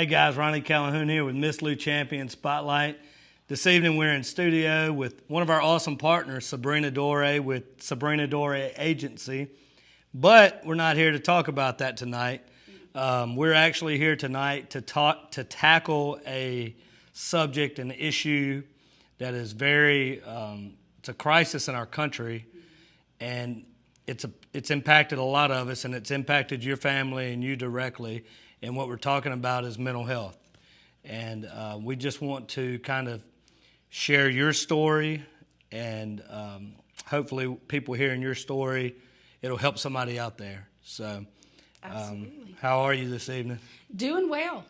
Hey guys, Ronnie Calhoun here with Miss Lou Champion Spotlight. This evening we're in studio with one of our awesome partners, Sabrina Dore with Sabrina Dore Agency. But we're not here to talk about that tonight. We're actually here tonight to tackle a subject, an issue that is it's a crisis in our country, and it's impacted a lot of us, and it's impacted your family and you directly. And what we're talking about is mental health. And we just want to kind of share your story, and hopefully people hearing your story, it'll help somebody out there. So Absolutely. How are you this evening? Doing well.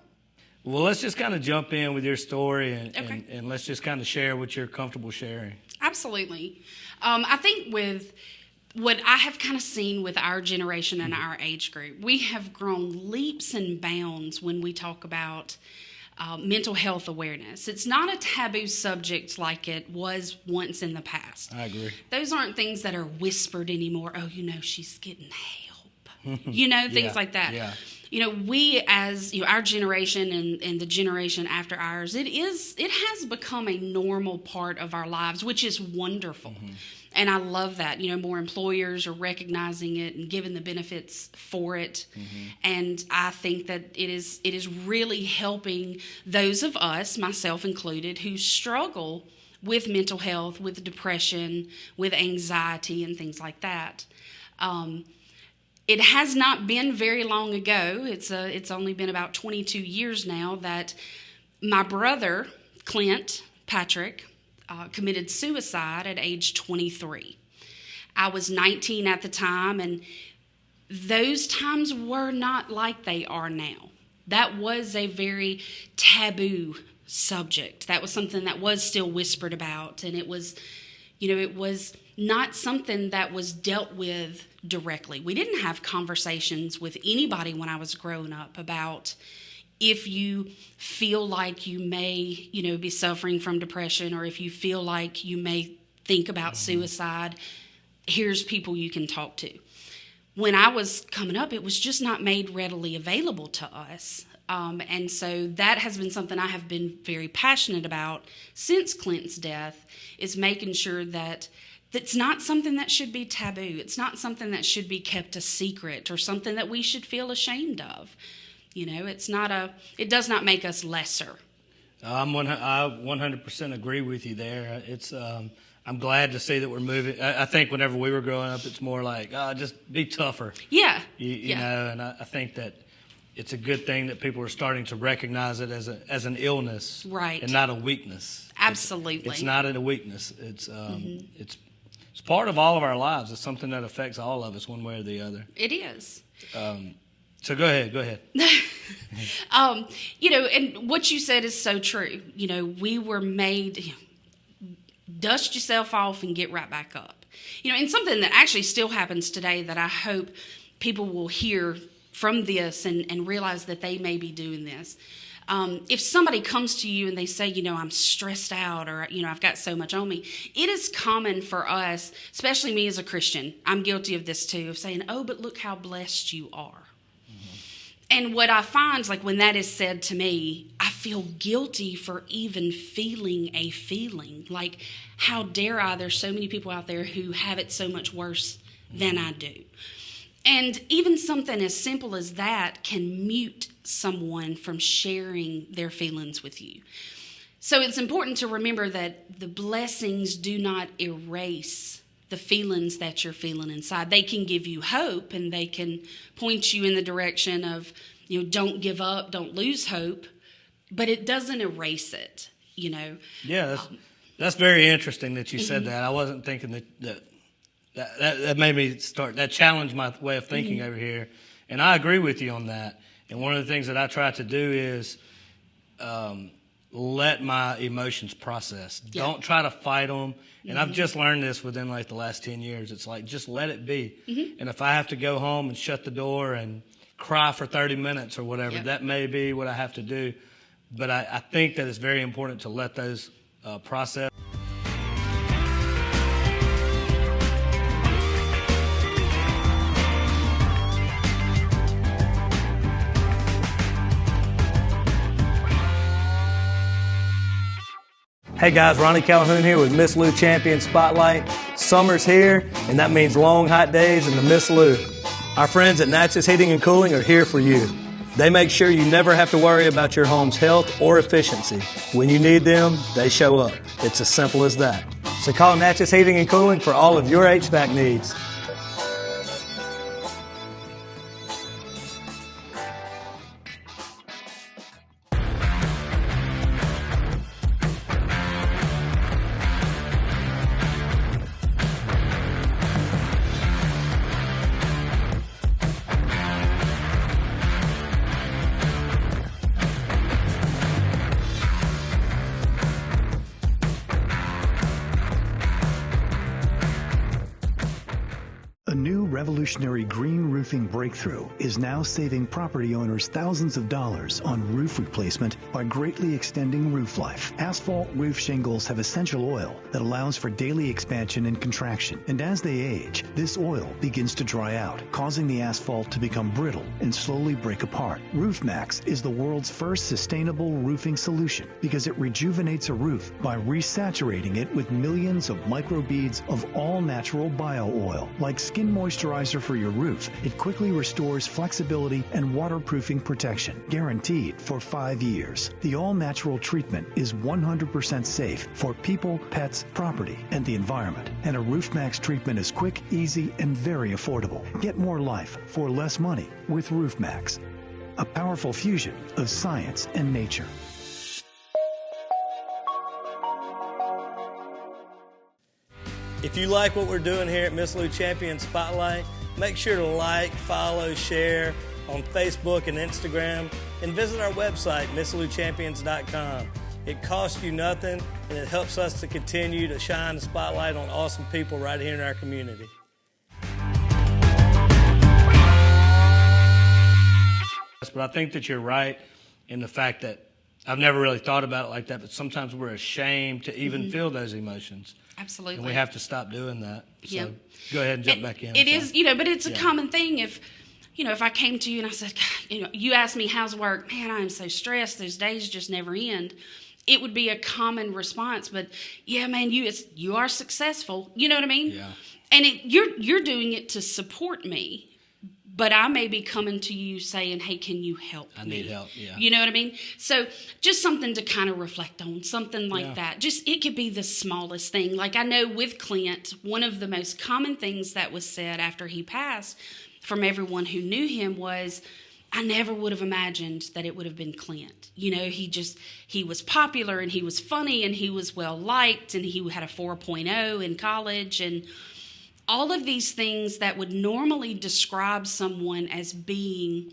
Well, let's just kind of jump in with your story, and, Okay. and let's just kind of share what you're comfortable sharing. Absolutely. I think with what I have kind of seen with our generation and our age group, we have grown leaps and bounds when we talk about mental health awareness. It's not a taboo subject like it was once in the past. I agree. Those aren't things that are whispered anymore. Oh, she's getting help. Things Yeah, like that. yeah. We as our generation and the generation after ours, it has become a normal part of our lives, which is wonderful. Mm-hmm. And I love that. More employers are recognizing it and giving the benefits for it. Mm-hmm. And I think that it is really helping those of us, myself included, who struggle with mental health, with depression, with anxiety, and things like that. It has not been very long ago. It's only been about 22 years now that my brother, Clint Patrick, committed suicide at age 23. I was 19 at the time, and those times were not like they are now. That was a very taboo subject. That was something that was still whispered about, and it was not something that was dealt with directly. We didn't have conversations with anybody when I was growing up about if you feel like you may, be suffering from depression, or if you feel like you may think about suicide, here's people you can talk to. When I was coming up, it was just not made readily available to us. And so that has been something I have been very passionate about since Clint's death, is making sure that it's not something that should be taboo. It's not something that should be kept a secret or something that we should feel ashamed of. It does not make us lesser. I 100% agree with you there. I'm glad to see that we're moving. I think whenever we were growing up, it's more like, just be tougher. Yeah. You know, and I think that it's a good thing that people are starting to recognize it as an illness, right, and not a weakness. Absolutely. It's not a weakness. It's part of all of our lives. It's something that affects all of us one way or the other. It is. So go ahead. And what you said is so true. We were made, dust yourself off and get right back up. And something that actually still happens today that I hope people will hear from this and realize that they may be doing this. If somebody comes to you and they say, I'm stressed out, or, I've got so much on me, it is common for us, especially me as a Christian, I'm guilty of this too, of saying, oh, but look how blessed you are. And what I find is, like, when that is said to me, I feel guilty for even feeling a feeling. Like, how dare I? There's so many people out there who have it so much worse than I do. And even something as simple as that can mute someone from sharing their feelings with you. So it's important to remember that the blessings do not erase the feelings that you're feeling inside. They can give you hope, and they can point you in the direction of, don't give up, don't lose hope, but it doesn't erase it, Yeah, that's very interesting that you said that. I wasn't thinking that made me that challenged my way of thinking over here. And I agree with you on that. And one of the things that I try to do is let my emotions process. Yeah. Don't try to fight them. And I've just learned this within like the last 10 years. It's like, just let it be. Mm-hmm. And if I have to go home and shut the door and cry for 30 minutes or whatever, that may be what I have to do. But I think that it's very important to let those process. Hey guys, Ronnie Calhoun here with Miss Lou Champion Spotlight. Summer's here, and that means long hot days in the Miss Lou. Our friends at Natchez Heating and Cooling are here for you. They make sure you never have to worry about your home's health or efficiency. When you need them, they show up. It's as simple as that. So call Natchez Heating and Cooling for all of your HVAC needs. A new revolutionary green roofing breakthrough is now saving property owners thousands of dollars on roof replacement by greatly extending roof life. Asphalt roof shingles have essential oil that allows for daily expansion and contraction. And as they age, this oil begins to dry out, causing the asphalt to become brittle and slowly break apart. RoofMax is the world's first sustainable roofing solution because it rejuvenates a roof by resaturating it with millions of microbeads of all-natural bio-oil. Like skin moisturizer for your roof, it quickly restores flexibility and waterproofing protection, guaranteed for 5 years. The all-natural treatment is 100% safe for people, pets, property, and the environment. And a RoofMax treatment is quick, easy, and very affordable. Get more life for less money with RoofMax. A powerful fusion of science and nature. If you like what we're doing here at Miss Lou Champion Spotlight, make sure to like, follow, share on Facebook and Instagram, and visit our website, MissLouChampions.com. It costs you nothing, and it helps us to continue to shine the spotlight on awesome people right here in our community. But I think that you're right in the fact that I've never really thought about it like that, but sometimes we're ashamed to even feel those emotions. Absolutely. And we have to stop doing that. So Yep. Go ahead and jump back in. It is, but it's a common thing. If I came to you and I said, you asked me how's work, man, I am so stressed. Those days just never end. It would be a common response. But yeah, man, you are successful. You know what I mean? Yeah. And you're doing it to support me. But I may be coming to you saying, hey, can you help me? I need help, yeah. You know what I mean? So just something to kind of reflect on, something like that. It could be the smallest thing. Like I know with Clint, one of the most common things that was said after he passed from everyone who knew him was, I never would have imagined that it would have been Clint. He was popular and he was funny and he was well liked and he had a 4.0 in college and all of these things that would normally describe someone as being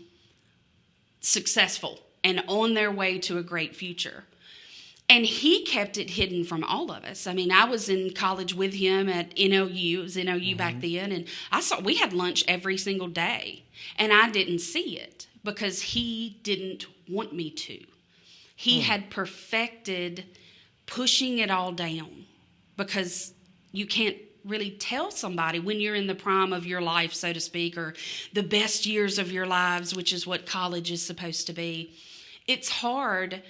successful and on their way to a great future. And he kept it hidden from all of us. I mean, I was in college with him at NOU. It was NOU back then. And we had lunch every single day. And I didn't see it because he didn't want me to. He had perfected pushing it all down because you can't really tell somebody when you're in the prime of your life, so to speak, or the best years of your lives, which is what college is supposed to be. It's hard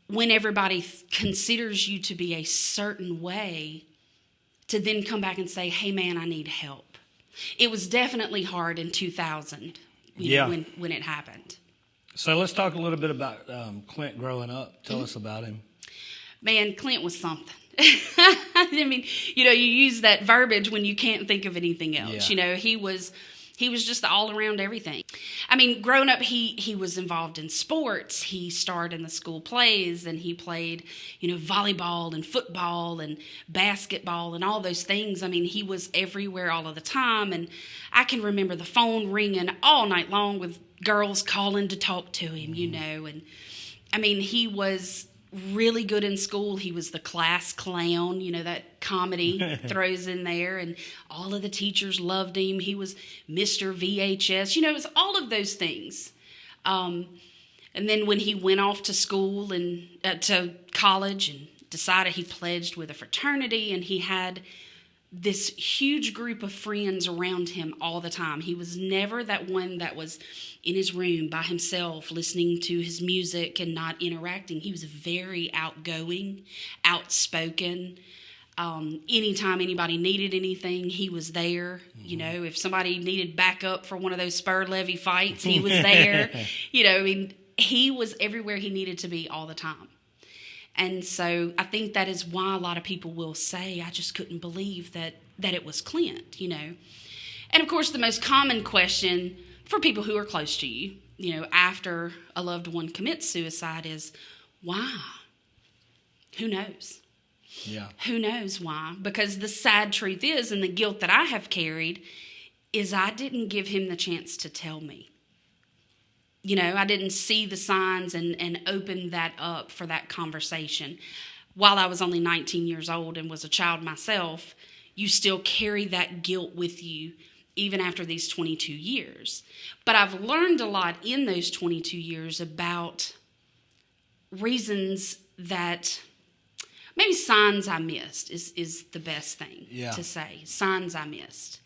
when everybody considers you to be a certain way to then come back and say, hey, man, I need help. It was definitely hard in 2000 when it happened. So let's talk a little bit about Clint growing up. Tell us about him. Man, Clint was something. I mean, you use that verbiage when you can't think of anything else. Yeah. He was just all around everything. I mean, growing up, he was involved in sports. He starred in the school plays, and he played, volleyball and football and basketball and all those things. I mean, he was everywhere all of the time. And I can remember the phone ringing all night long with girls calling to talk to him, And I mean, he was really good in school. He was the class clown, that comedy throws in there, and all of the teachers loved him. He was Mr. VHS, it was all of those things. And then when he went off to school and to college and decided he pledged with a fraternity, and he had this huge group of friends around him all the time. He was never that one that was in his room by himself listening to his music and not interacting. He was very outgoing, outspoken. Anytime anybody needed anything, he was there. You know, if somebody needed backup for one of those spur levy fights, he was there. You know, I mean, he was everywhere he needed to be all the time. And so I think that is why a lot of people will say, I just couldn't believe that it was Clint, you know. And, of course, the most common question for people who are close to you, you know, after a loved one commits suicide is, why? Who knows? Yeah. Who knows why? Because the sad truth is, and the guilt that I have carried, is I didn't give him the chance to tell me. You know, I didn't see the signs and open that up for that conversation. While I was only 19 years old and was a child myself, you still carry that guilt with you even after these 22 years. But I've learned a lot in those 22 years about reasons that, maybe signs I missed is the best thing to say. Signs I missed.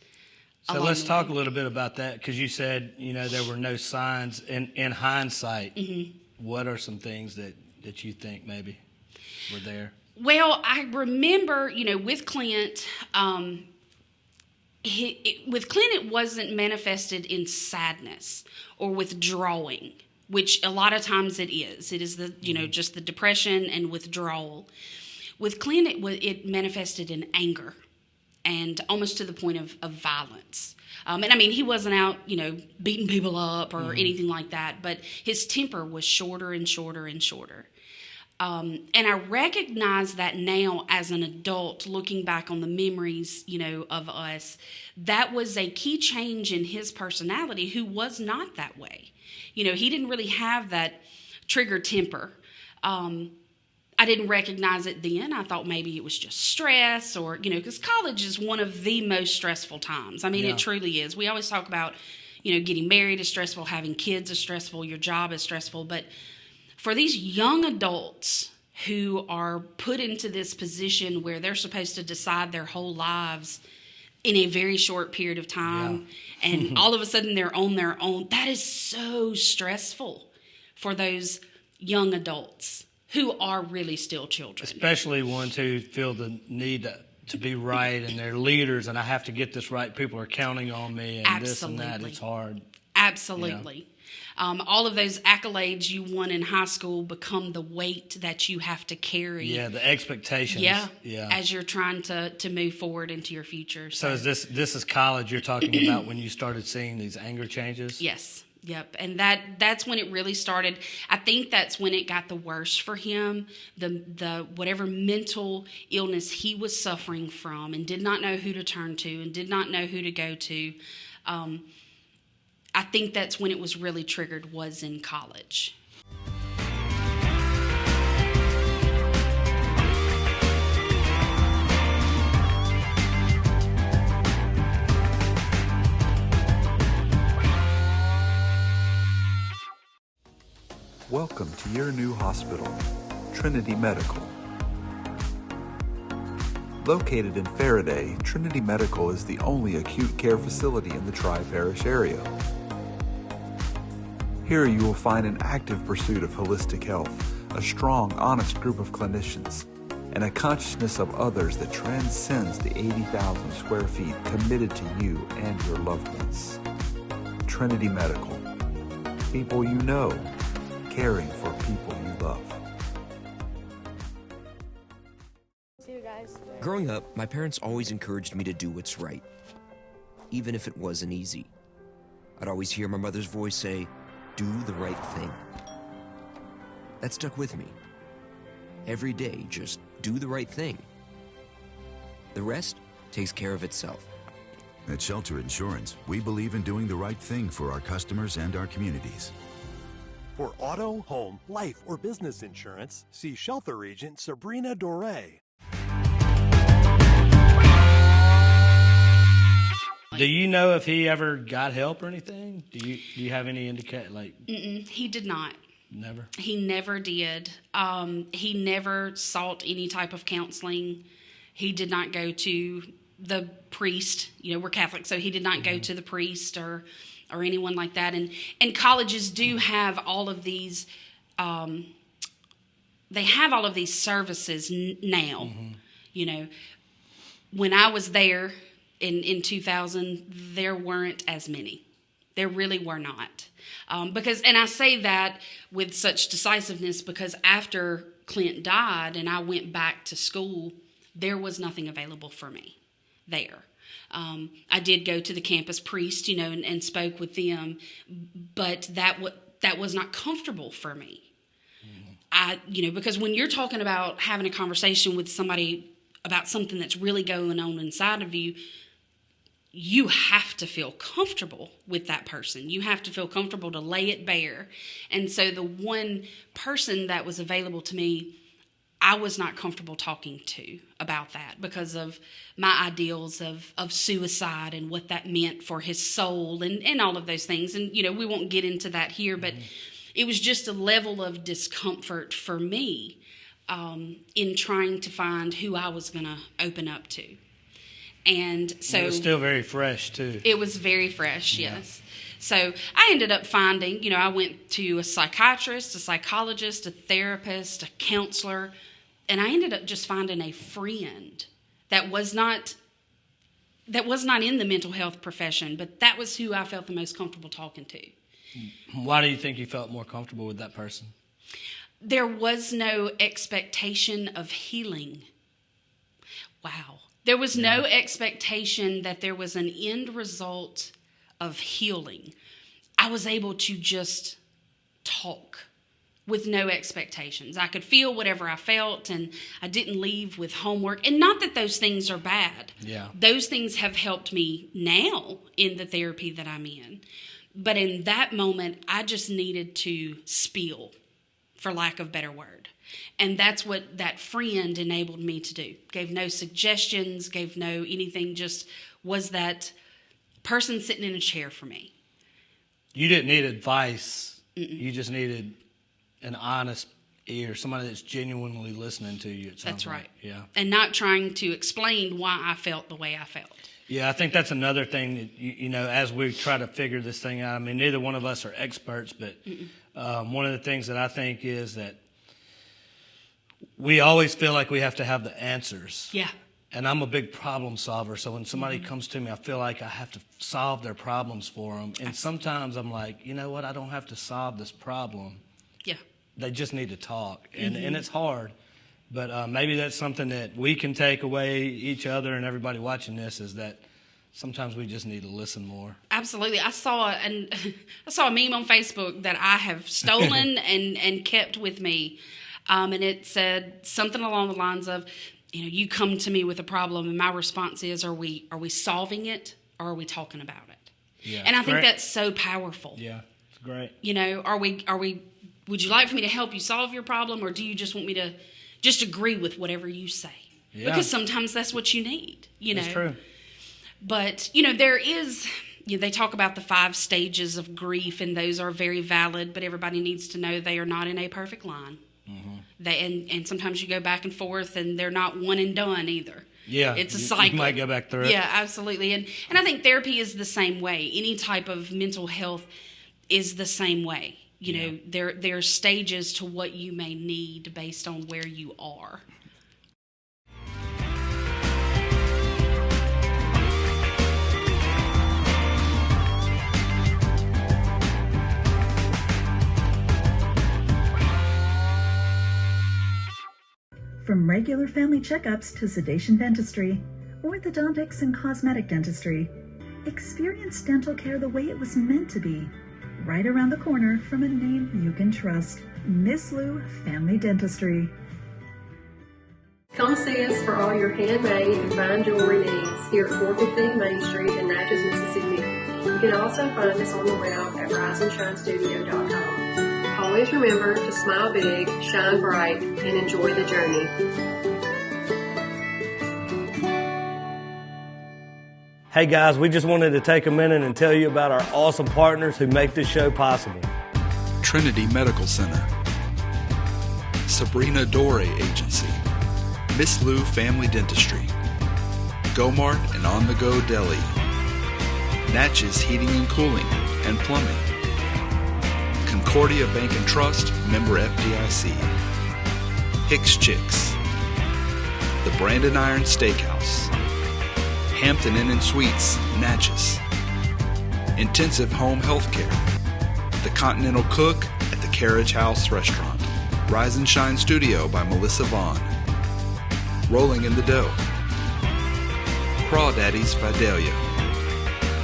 So let's talk a little bit about that, because you said, you know, there were no signs. In hindsight, what are some things that you think maybe were there? Well, I remember, you know, with Clint, it wasn't manifested in sadness or withdrawing, which a lot of times it is. It is the, you know, just the depression and withdrawal. With Clint, it manifested in anger and almost to the point of violence. And I mean, he wasn't out, you know, beating people up or anything like that, but his temper was shorter and shorter and shorter. And I recognize that now as an adult, looking back on the memories, you know, of us, that was a key change in his personality, who was not that way. You know, he didn't really have that trigger temper. I didn't recognize it then. I thought maybe it was just stress, or, you know, because college is one of the most stressful times. I mean, It truly is. We always talk about, you know, getting married is stressful, having kids is stressful, your job is stressful. But for these young adults who are put into this position where they're supposed to decide their whole lives in a very short period of time, and all of a sudden they're on their own, that is so stressful for those young adults who are really still children. Especially ones who feel the need to be right, and they're leaders, and I have to get this right. People are counting on me, and this and that. It's hard. Absolutely. You know? All of those accolades you won in high school become the weight that you have to carry. Yeah, the expectations. Yeah. As you're trying to move forward into your future. So is this is college you're talking about, when you started seeing these anger changes? Yes. Yep. And that's when it really started. I think that's when it got the worst for him. The whatever mental illness he was suffering from and did not know who to turn to and did not know who to go to. I think that's when it was really triggered, was in college. Welcome to your new hospital, Trinity Medical. Located in Faraday, Trinity Medical is the only acute care facility in the Tri-Parish area. Here you will find an active pursuit of holistic health, a strong, honest group of clinicians, and a consciousness of others that transcends the 80,000 square feet committed to you and your loved ones. Trinity Medical. People you know, caring for people you love. Growing up, my parents always encouraged me to do what's right, even if it wasn't easy. I'd always hear my mother's voice say, "Do the right thing." That stuck with me. Every day, just do the right thing. The rest takes care of itself. At Shelter Insurance, we believe in doing the right thing for our customers and our communities. For auto, home, life, or business insurance, see Shelter Agent Sabrina Dore. Do you know if he ever got help or anything? Do you have any He did not. Never? He never did. He never sought any type of counseling. He did not go to the priest. We're Catholic, so he did not go to the priest or anyone like that. And colleges do have all of these. They have all of these services now. When I was there in 2000, there weren't as many. There really were not. And I say that with such decisiveness because after Clint died and I went back to school, there was nothing available for me there. I did go to the campus priest, and spoke with them, but that was not comfortable for me. Because when you're talking about having a conversation with somebody about something that's really going on inside of you, you have to feel comfortable with that person. You have to feel comfortable to lay it bare. And so the one person that was available to me, I was not comfortable talking to about that because of my ideals of suicide and what that meant for his soul and all of those things. And, we won't get into that here, but it was just a level of discomfort for me in trying to find who I was going to open up to. And so it was still very fresh, too. It was very fresh, yes. So I ended up finding, I went to a psychiatrist, a psychologist, a therapist, a counselor, and I ended up just finding a friend that was not in the mental health profession, but that was who I felt the most comfortable talking to. Why do you think you felt more comfortable with that person? There was no expectation of healing. Wow. There was no expectation that there was an end result of healing. I was able to just talk with no expectations. I could feel whatever I felt, and I didn't leave with homework. And not that those things are bad. Yeah. Those things have helped me now in the therapy that I'm in. But in that moment, I just needed to spill, for lack of a better word. And that's what that friend enabled me to do. Gave no suggestions, gave no anything, just was that person sitting in a chair for me. You didn't need advice. You just needed an honest ear, somebody that's genuinely listening to you. That's right. Yeah. And not trying to explain why I felt the way I felt. Yeah, I think that's another thing that, as we try to figure this thing out. I mean, neither one of us are experts, but one of the things that I think is that we always feel like we have to have the answers. Yeah. And I'm a big problem solver, so when somebody comes to me, I feel like I have to solve their problems for them. And sometimes I'm like, you know what, I don't have to solve this problem. Yeah. They just need to talk, and it's hard. But maybe that's something that we can take away, each other and everybody watching this, is that sometimes we just need to listen more. Absolutely. I saw a meme on Facebook that I have stolen and kept with me, and it said something along the lines of, you come to me with a problem, and my response is, are we solving it, or are we talking about it? Yeah, and I think that's so powerful. Yeah, it's great. Are we? Would you like for me to help you solve your problem, or do you just want me to just agree with whatever you say? Yeah. Because sometimes that's what you need. That's true. But there is. They talk about the 5 stages of grief, and those are very valid. But everybody needs to know they are not in a perfect line. And sometimes you go back and forth, and they're not one and done either. Yeah, it's a cycle. You might go back through it. Yeah, absolutely. And I think therapy is the same way. Any type of mental health is the same way. There are stages to what you may need based on where you are. From regular family checkups to sedation dentistry, orthodontics and cosmetic dentistry, experience dental care the way it was meant to be. Right around the corner from a name you can trust, Miss Lou Family Dentistry. Come see us for all your handmade and fine jewelry needs here at 415 Main Street in Natchez, Mississippi. You can also find us on the web at risandShineStudio.com. Always remember to smile big, shine bright, and enjoy the journey. Hey guys, we just wanted to take a minute and tell you about our awesome partners who make this show possible. Trinity Medical Center, Sabrina Dore Agency, Miss Lou Family Dentistry, Go-Mart and on-the-go deli. Natchez Heating and Cooling and Plumbing. Concordia Bank and Trust, member FDIC. Hicks Chicks. The Brandon Iron Steakhouse. Hampton Inn and Suites, Natchez. Intensive Home Healthcare. The Continental Cook at the Carriage House Restaurant. Rise and Shine Studio by Melissa Vaughn. Rolling in the Dough. Crawdaddy's Fidelia.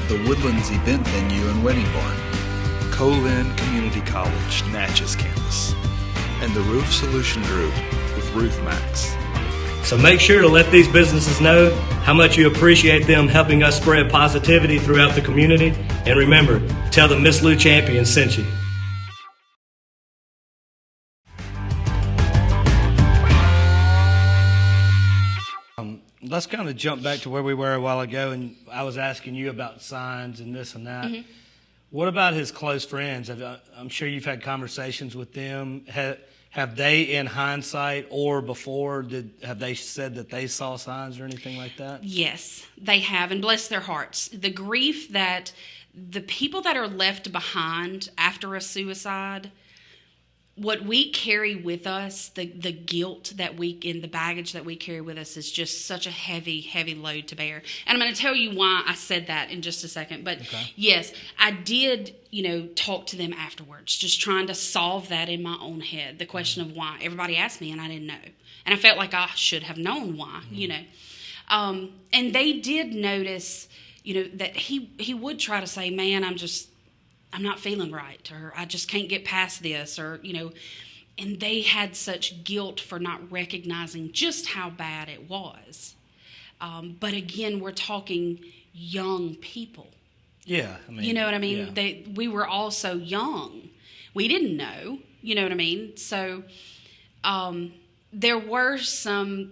The Woodlands Event Venue and Wedding Barn. Colin Community College, Natchez campus. And the Roof Solution Group with Roof Max. So make sure to let these businesses know how much you appreciate them helping us spread positivity throughout the community. And remember, tell them Miss Lou Champion sent you. Let's kind of jump back to where we were a while ago, and I was asking you about signs and this and that. Mm-hmm. What about his close friends? I'm sure you've had conversations with them. Have they, in hindsight or before, have they said that they saw signs or anything like that? Yes, they have, and bless their hearts. The grief that the people that are left behind after a suicide, what we carry with us, the guilt that and the baggage that we carry with us is just such a heavy, heavy load to bear. And I'm going to tell you why I said that in just a second. But yes, I did, talk to them afterwards, just trying to solve that in my own head. The question of why. Everybody asked me and I didn't know. And I felt like I should have known why, And they did notice, that he would try to say, man, I'm not feeling right, or I just can't get past this, or, and they had such guilt for not recognizing just how bad it was. But again, we're talking young people. Yeah. I mean, you know what I mean? Yeah. We were all so young. We didn't know, you know what I mean? So there were some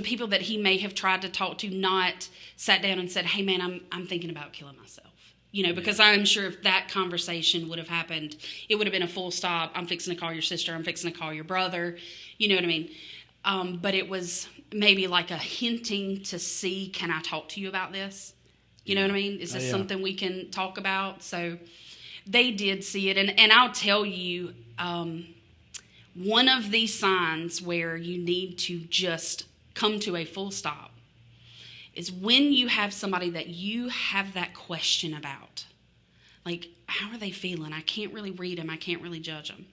people that he may have tried to talk to, not sat down and said, hey man, I'm thinking about killing myself. Because I'm sure if that conversation would have happened, it would have been a full stop. I'm fixing to call your sister. I'm fixing to call your brother. You know what I mean? But it was maybe like a hinting to see, can I talk to you about this? You know what I mean? Is this something we can talk about? So they did see it. And I'll tell you, one of these signs where you need to just come to a full stop is when you have somebody that you have that question about. Like, how are they feeling? I can't really read them. I can't really judge them.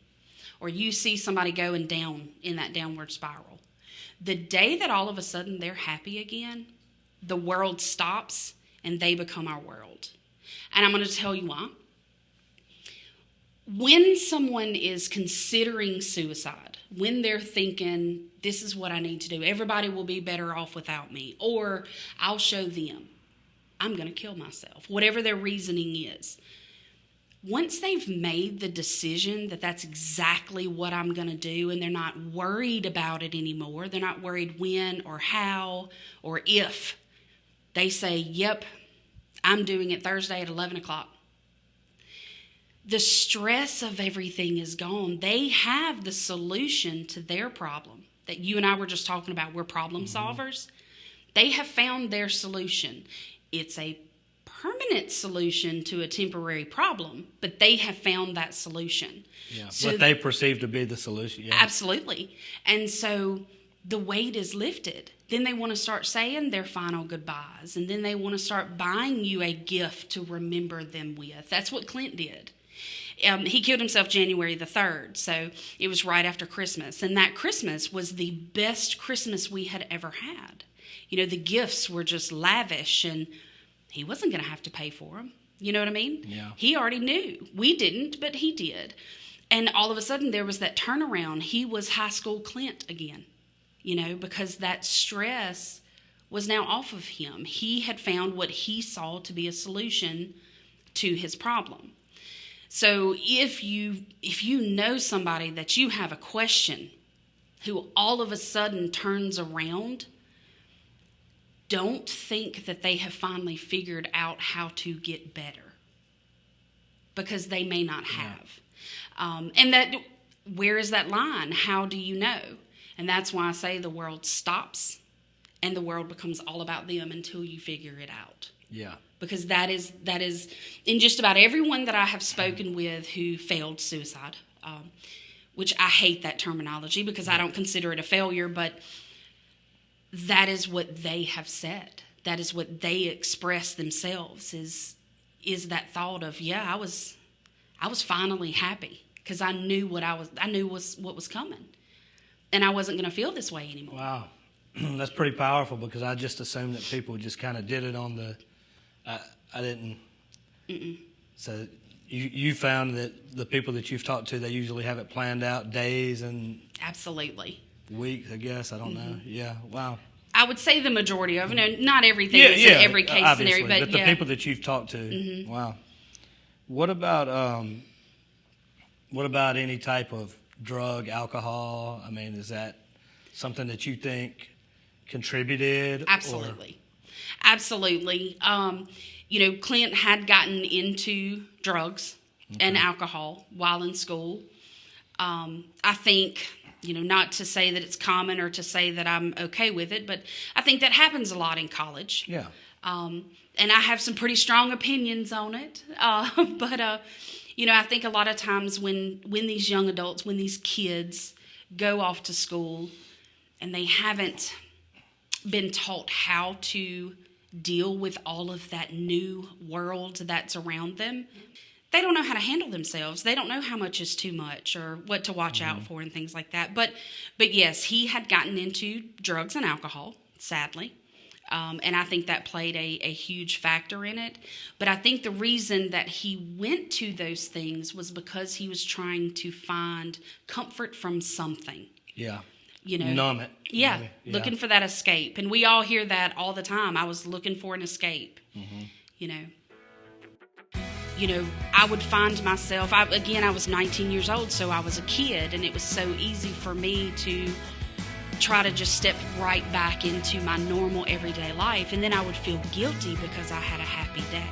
Or you see somebody going down in that downward spiral. The day that all of a sudden they're happy again, the world stops and they become our world. And I'm going to tell you why. When someone is considering suicide, when they're thinking, this is what I need to do, everybody will be better off without me, or I'll show them, I'm going to kill myself, whatever their reasoning is. Once they've made the decision that that's exactly what I'm going to do, and they're not worried about it anymore, they're not worried when or how or if, they say, yep, I'm doing it Thursday at 11 o'clock. The stress of everything is gone. They have the solution to their problem that you and I were just talking about. We're problem solvers. They have found their solution. It's a permanent solution to a temporary problem, but they have found that solution. Yeah, so what they perceive to be the solution. Yeah. Absolutely. And so the weight is lifted. Then they want to start saying their final goodbyes, and then they want to start buying you a gift to remember them with. That's what Clint did. He killed himself January the 3rd, so it was right after Christmas. And that Christmas was the best Christmas we had ever had. The gifts were just lavish, and he wasn't going to have to pay for them. You know what I mean? Yeah. He already knew. We didn't, but he did. And all of a sudden, there was that turnaround. He was high school Clint again, because that stress was now off of him. He had found what he saw to be a solution to his problem. So if you know somebody that you have a question who all of a sudden turns around, don't think that they have finally figured out how to get better, because they may not have. And that, where is that line? How do you know? And that's why I say the world stops and the world becomes all about them until you figure it out. Yeah. Because that is in just about everyone that I have spoken with who failed suicide, which I hate that terminology because I don't consider it a failure, but that is what they have said. That is what they express themselves is that thought of, I was finally happy because I knew what was coming, and I wasn't going to feel this way anymore. Wow. That's pretty powerful because I just assumed that people just kind of did it on the, I didn't. Mm-mm. So you found that the people that you've talked to, they usually have it planned out days and absolutely weeks, I guess. I don't know. Yeah. Wow. I would say the majority of it. Not everything is in every case scenario, but the people that you've talked to. Wow. What about any type of drug, alcohol? I mean, is that something that you think contributed? Absolutely. Absolutely. Clint had gotten into drugs and alcohol while in school. I think, not to say that it's common or to say that I'm okay with it, but I think that happens a lot in college. Yeah. And I have some pretty strong opinions on it. But I think a lot of times when these young adults, when these kids go off to school and they haven't been taught how to deal with all of that new world that's around them, they don't know how to handle themselves. They don't know how much is too much or what to watch out for and things like that. But yes, he had gotten into drugs and alcohol, sadly. And I think that played a huge factor in it. But I think the reason that he went to those things was because he was trying to find comfort from something. Yeah. Numb it. Yeah, looking for that escape. And we all hear that all the time. I was looking for an escape. I would find myself, I was 19 years old, so I was a kid, and it was so easy for me to try to just step right back into my normal everyday life, and then I would feel guilty because I had a happy day.